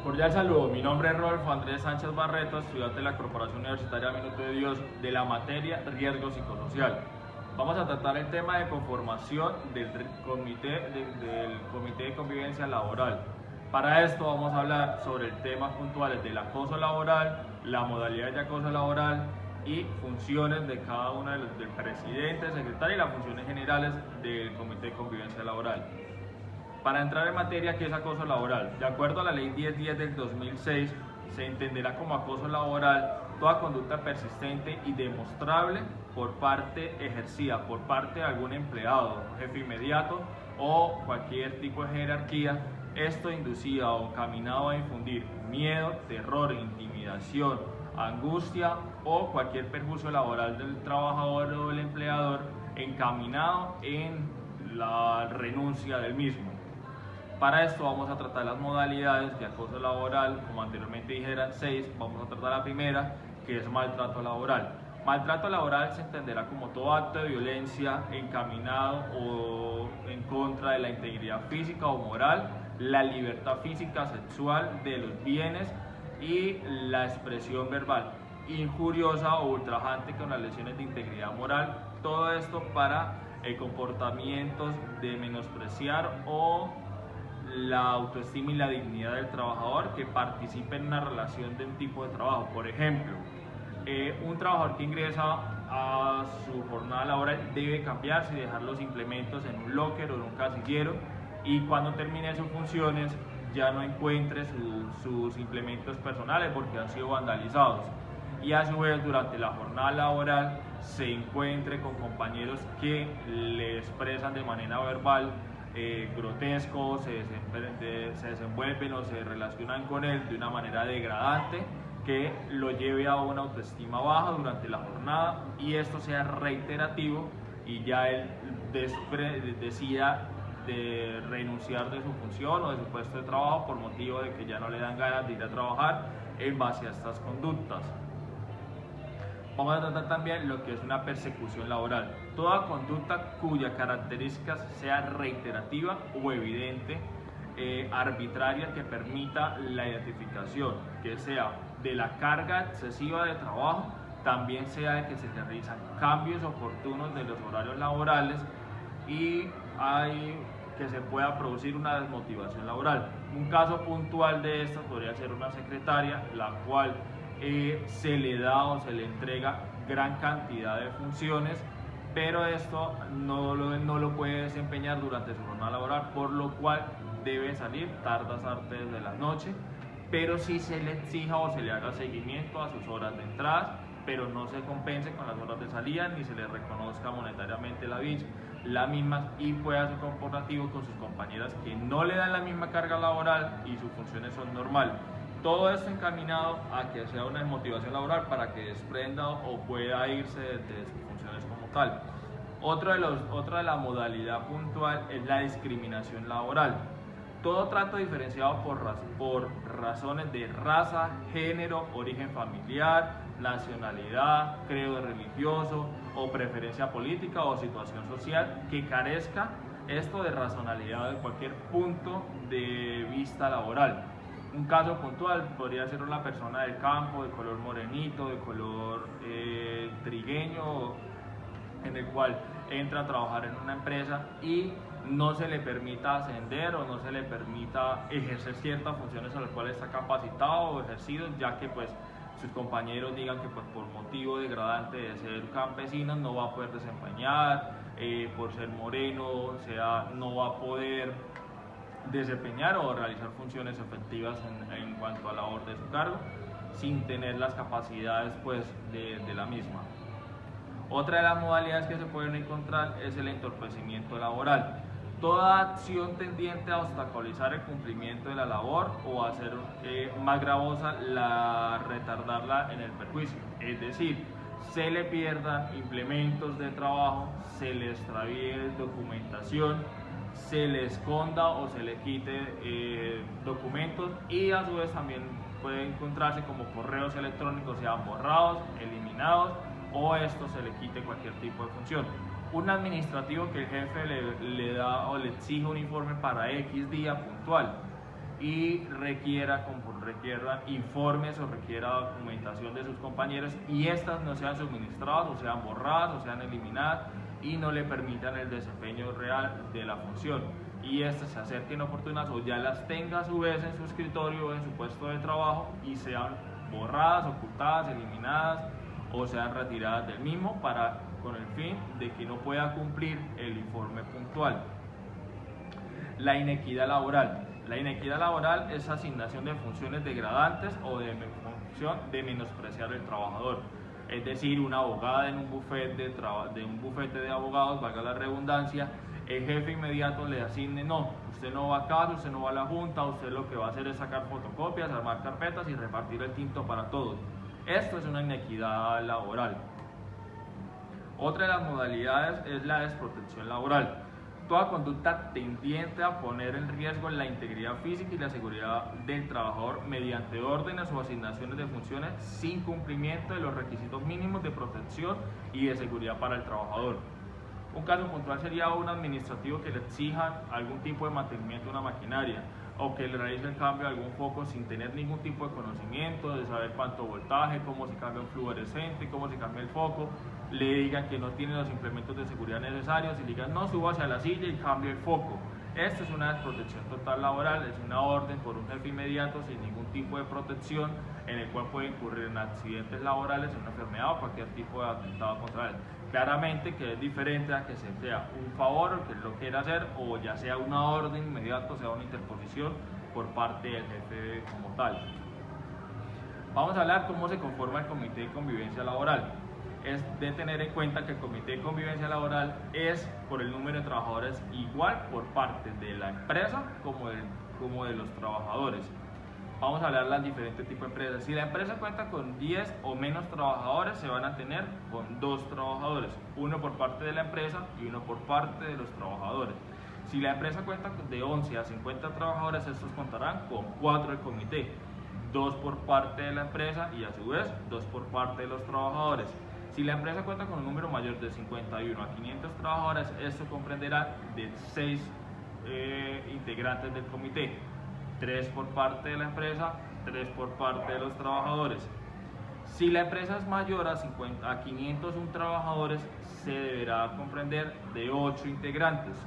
Cordial saludo, mi nombre es Rodolfo Andrés Sánchez Barreto, estudiante de la Corporación Universitaria Minuto de Dios de la materia Riesgo Psicosocial. Vamos a tratar el tema de conformación del comité de convivencia laboral. Para esto vamos a hablar sobre el tema puntuales del acoso laboral, la modalidad de acoso laboral y funciones de cada uno del presidente, secretario y las funciones generales del comité de convivencia laboral. Para entrar en materia, ¿qué es acoso laboral? De acuerdo a la ley 1010 del 2006, se entenderá como acoso laboral toda conducta persistente y demostrable ejercida por parte de algún empleado, jefe inmediato o cualquier tipo de jerarquía, esto inducida o encaminado a infundir miedo, terror, intimidación, angustia o cualquier perjuicio laboral del trabajador o del empleador encaminado en la renuncia del mismo. Para esto vamos a tratar las modalidades de acoso laboral, como anteriormente dije eran 6, vamos a tratar la primera, que es maltrato laboral. Maltrato laboral se entenderá como todo acto de violencia encaminado o en contra de la integridad física o moral, la libertad física, sexual, de los bienes y la expresión verbal, injuriosa o ultrajante con las lesiones de integridad moral, todo esto para comportamientos de menospreciar o la autoestima y la dignidad del trabajador que participe en una relación de un tipo de trabajo. Por ejemplo, un trabajador que ingresa a su jornada laboral debe cambiarse y dejar los implementos en un locker o en un casillero, y cuando termine sus funciones ya no encuentre sus implementos personales porque han sido vandalizados, y a su vez durante la jornada laboral se encuentre con compañeros que le expresan de manera verbal grotesco, se desenvuelven o se relacionan con él de una manera degradante que lo lleve a una autoestima baja durante la jornada, y esto sea reiterativo y ya él decida de renunciar de su función o de su puesto de trabajo por motivo de que ya no le dan ganas de ir a trabajar en base a estas conductas. Vamos a tratar también lo que es una persecución laboral. Toda conducta cuya característica sea reiterativa o evidente, arbitraria, que permita la identificación, que sea de la carga excesiva de trabajo, también sea de que se realizan cambios oportunos de los horarios laborales y que se pueda producir una desmotivación laboral. Un caso puntual de esto podría ser una secretaria, la cual se le da o se le entrega gran cantidad de funciones, pero esto no lo puede desempeñar durante su jornada laboral, por lo cual debe salir tardas artes de la noche, pero sí se le exija o se le haga seguimiento a sus horas de entrada, pero no se compense con las horas de salida ni se le reconozca monetariamente la misma, y pueda ser corporativo con sus compañeras que no le dan la misma carga laboral y sus funciones son normales. Todo esto encaminado a que sea una desmotivación laboral para que desprenda o pueda irse de sus funciones como tal. Otra de la modalidad puntual es la discriminación laboral. Todo trato diferenciado por razones de raza, género, origen familiar, nacionalidad, credo religioso o preferencia política o situación social que carezca esto de razonalidad de cualquier punto de vista laboral. Un caso puntual podría ser una persona del campo, de color morenito, de color trigueño, en el cual entra a trabajar en una empresa y no se le permita ascender o no se le permita ejercer ciertas funciones a las cuales está capacitado o ejercido, ya que pues sus compañeros digan que pues, por motivo degradante de ser campesino no va a poder desempeñar, por ser moreno, no va a poder desempeñar o realizar funciones efectivas en cuanto a la labor de su cargo, sin tener las capacidades pues, de la misma. Otra de las modalidades que se pueden encontrar es el entorpecimiento laboral. Toda acción tendiente a obstaculizar el cumplimiento de la labor o a hacer más gravosa retardarla en el perjuicio, es decir, se le pierdan implementos de trabajo, se le extravíe documentación, se le esconda o se le quite documentos, y a su vez también puede encontrarse como correos electrónicos sean borrados, eliminados, o esto se le quite cualquier tipo de función. Un administrativo que el jefe le da o le exige un informe para X día puntual y requiera informes o requiera documentación de sus compañeros y estas no sean suministradas o sean borradas o sean eliminadas y no le permitan el desempeño real de la función, y estas se acerquen oportunas o ya las tenga a su vez en su escritorio o en su puesto de trabajo y sean borradas, ocultadas, eliminadas o sean retiradas del mismo con el fin de que no pueda cumplir el informe puntual. La inequidad laboral. La inequidad laboral es asignación de funciones degradantes o de función de menospreciar al trabajador. Es decir, una abogada en un bufete de abogados, valga la redundancia, el jefe inmediato le asigne: no, usted no va a casa, usted no va a la junta, usted lo que va a hacer es sacar fotocopias, armar carpetas y repartir el tinto para todos. Esto es una inequidad laboral. Otra de las modalidades es la desprotección laboral. Toda conducta tendiente a poner en riesgo la integridad física y la seguridad del trabajador mediante órdenes o asignaciones de funciones sin cumplimiento de los requisitos mínimos de protección y de seguridad para el trabajador. Un caso puntual sería un administrativo que le exijan algún tipo de mantenimiento de una maquinaria o que le realice el cambio de algún foco sin tener ningún tipo de conocimiento, de saber cuánto voltaje, cómo se cambia un fluorescente, cómo se cambia el foco, le digan que no tiene los implementos de seguridad necesarios y le digan: no, suba hacia la silla y cambie el foco. Esto es una desprotección total laboral, es una orden por un jefe inmediato sin ningún tipo de protección, en el cual puede incurrir en accidentes laborales, en una enfermedad o cualquier tipo de atentado contra él. Claramente que es diferente a que se sea un favor, que él lo quiera hacer, o ya sea una orden inmediata, o sea una interposición por parte del jefe como tal. Vamos a hablar cómo se conforma el Comité de Convivencia Laboral. Es de tener en cuenta que el Comité de Convivencia Laboral es por el número de trabajadores igual por parte de la empresa como de los trabajadores. Vamos a hablar de los diferentes tipos de empresas. Si la empresa cuenta con 10 o menos trabajadores, se van a tener con 2 trabajadores, uno por parte de la empresa y uno por parte de los trabajadores. Si la empresa cuenta de 11 a 50 trabajadores, estos contarán con 4 del comité, 2 por parte de la empresa y a su vez 2 por parte de los trabajadores. Si la empresa cuenta con un número mayor de 51 a 500 trabajadores, esto comprenderá de 6 integrantes del comité, 3 por parte de la empresa, 3 por parte de los trabajadores. Si la empresa es mayor a 501 trabajadores, se deberá comprender de 8 integrantes,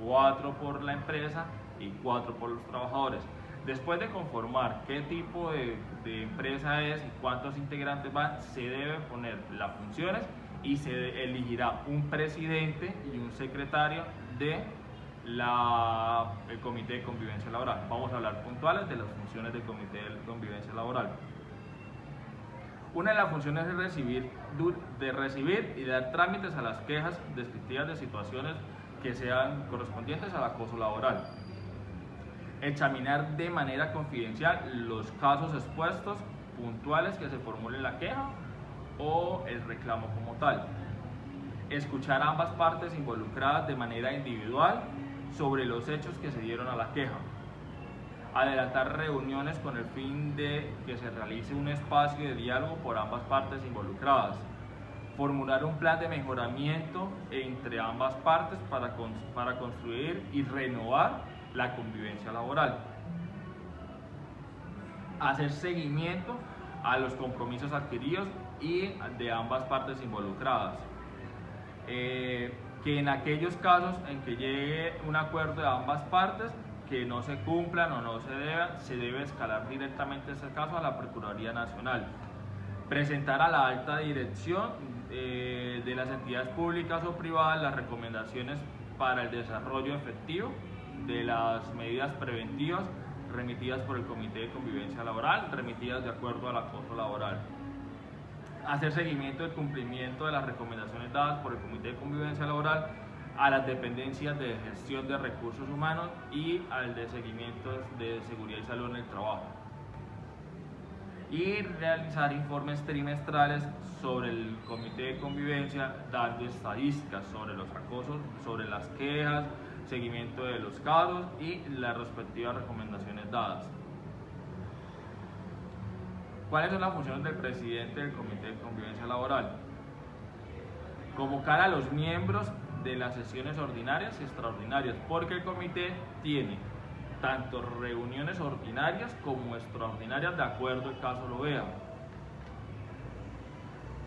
4 por la empresa y 4 por los trabajadores. Después de conformar qué tipo de empresa es y cuántos integrantes van, se deben poner las funciones y se elegirá un presidente y un secretario del Comité de Convivencia Laboral. Vamos a hablar puntuales de las funciones del Comité de Convivencia Laboral. Una de las funciones es recibir y dar trámites a las quejas descriptivas de situaciones que sean correspondientes al acoso laboral. Examinar de manera confidencial los casos expuestos puntuales que se formule la queja o el reclamo como tal. Escuchar a ambas partes involucradas de manera individual sobre los hechos que se dieron a la queja. Adelantar reuniones con el fin de que se realice un espacio de diálogo por ambas partes involucradas. Formular un plan de mejoramiento entre ambas partes para construir y renovar la convivencia laboral. Hacer seguimiento a los compromisos adquiridos y de ambas partes involucradas. Que en aquellos casos en que llegue un acuerdo de ambas partes que no se cumplan o no se deban, se debe escalar directamente ese caso a la Procuraduría Nacional. Presentar a la alta dirección de las entidades públicas o privadas las recomendaciones para el desarrollo efectivo de las medidas preventivas remitidas por el Comité de Convivencia Laboral, remitidas de acuerdo al acoso laboral. Hacer seguimiento del cumplimiento de las recomendaciones dadas por el Comité de Convivencia Laboral a las dependencias de gestión de recursos humanos y al de seguimiento de seguridad y salud en el trabajo. Y realizar informes trimestrales sobre el Comité de Convivencia, dando estadísticas sobre los acosos, sobre las quejas, seguimiento de los casos y las respectivas recomendaciones dadas. ¿Cuáles son las funciones del presidente del Comité de Convivencia Laboral? Convocar a los miembros de las sesiones ordinarias y extraordinarias, porque el comité tiene tanto reuniones ordinarias como extraordinarias de acuerdo al caso lo vea.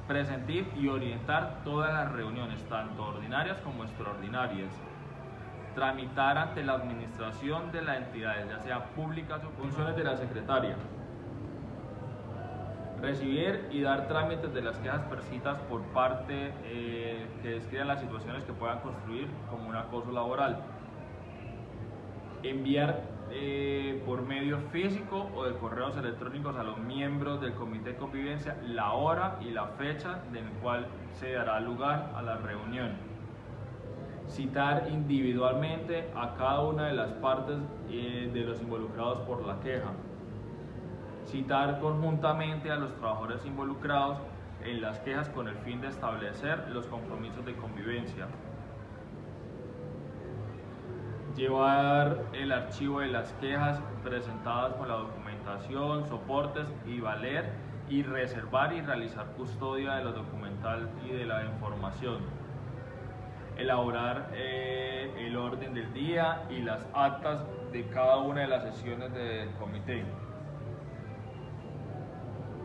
Presentir y orientar todas las reuniones, tanto ordinarias como extraordinarias. Tramitar ante la administración de las entidades, ya sea públicas o funciones de la secretaria. Recibir y dar trámites de las quejas perscritas por parte que describan las situaciones que puedan construir como un acoso laboral. Enviar por medio físico o de correos electrónicos a los miembros del comité de convivencia la hora y la fecha en la cual se dará lugar a la reunión. Citar individualmente a cada una de las partes de los involucrados por la queja. Citar conjuntamente a los trabajadores involucrados en las quejas con el fin de establecer los compromisos de convivencia. Llevar el archivo de las quejas presentadas con la documentación, soportes y valer y reservar y realizar custodia de lo documental y de la información. Elaborar el orden del día y las actas de cada una de las sesiones del comité.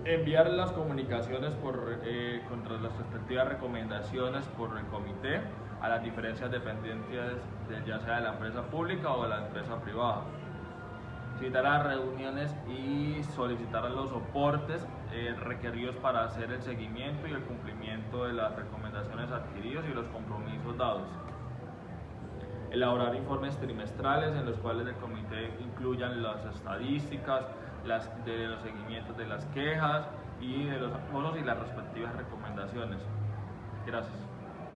Enviar las comunicaciones contra las respectivas recomendaciones por el comité a las diferentes dependencias, ya sea de la empresa pública o de la empresa privada. Citar a reuniones y solicitar los soportes requeridos para hacer el seguimiento y el cumplimiento de las recomendaciones adquiridas y los compromisos dados. Elaborar informes trimestrales en los cuales el comité incluyan las estadísticas de los seguimientos de las quejas y de los acosos y las respectivas recomendaciones. Gracias.